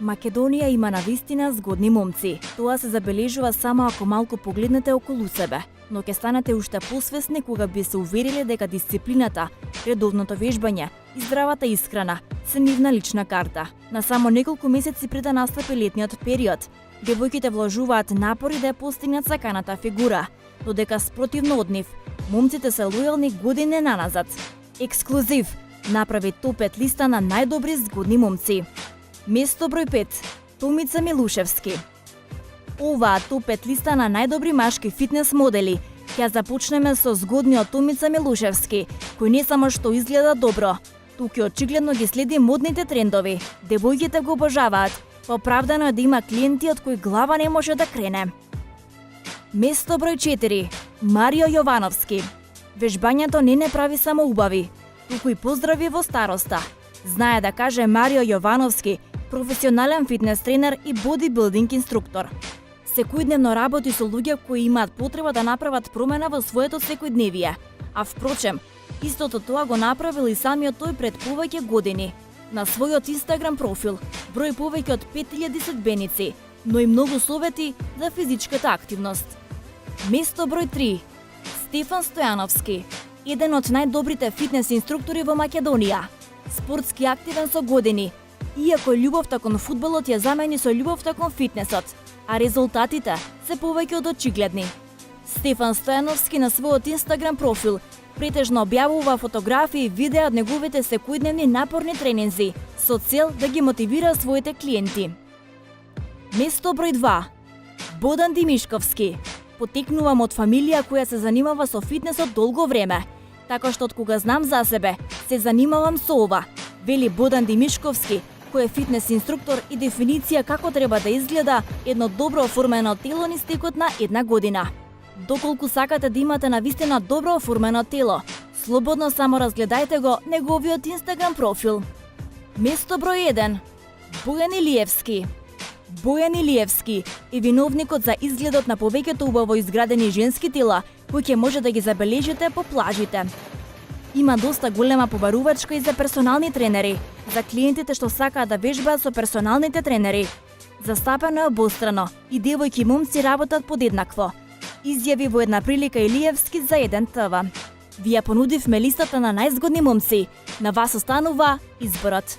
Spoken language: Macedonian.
Македонија има навистина згодни момци. Тоа се забележува само ако малку погледнете околу себе, но ќе станете уште посвесни кога би се увериле дека дисциплината, редовното вежбање и здравата исхрана се нивна лична карта. На само неколку месеци пред да настапи летниот период, девојките вложуваат напори да ја постигнат саканата фигура, додека спротивно од нив, момците се лојални години наназад. Ексклузив направи топ 5 листа на најдобри згодни момци. Место број 5. Томица Милушевски. Оваа топ 5 листа на најдобри машки фитнес модели ќе започнеме со згодниот Томица Милушевски, кој не само што изгледа добро, туку и очигледно ги следи модните трендови. Девојките го обожаваат, па оправдано е да има клиенти од кои глава не може да крене. Место број 4. Марио Јовановски. Вежбањето не прави само убави, туку и поздрави во староста. Знае да каже Марио Јовановски, професионален фитнес тренер и бодибилдинг инструктор. Секојдневно работи со луѓе кои имаат потреба да направат промена во своето секојдневие, а впрочем, истото тоа го направил и самиот тој пред повеќе години. На својот Инстаграм профил брои повеќе од 5000 следбеници, но и многу совети за физичката активност. Место број 3. Стефан Стојановски, еден од најдобрите фитнес инструктори во Македонија. Спортски активен со години, иако љубовта кон фудбалот ја замени со љубовта кон фитнесот, а резултатите се повеќе од очигледни. Стефан Стојановски на својот Инстаграм профил претежно објавува фотографии и видеа од неговите секојдневни напорни тренинзи со цел да ги мотивира своите клиенти. Место број 2. Бодан Димишковски. Потекнувам од фамилија која се занимава со фитнесот долго време, така што од кога знам за себе, се занимавам со ова, вели Бодан Димишковски, кој е фитнес инструктор и дефиниција како треба да изгледа едно добро оформено тело низ текот на една година. Доколку сакате да имате навистина добро оформено тело, слободно само разгледајте го неговиот Инстаграм профил. Место број 1. Бојан Илиевски. Бојан Илиевски е виновникот за изгледот на повеќето убаво изградени женски тела, кои ќе може да ги забележите по плажите. Има доста голема побарувачка и за персонални тренери, за клиентите што сакаат да вежбаат со персоналните тренери. Застапено е обострано и девојки и момци работат подеднакво, изјави во една прилика Илиевски за 1 ТВ. Ви ја понудивме листата на најзгодни момци, на вас останува изборот.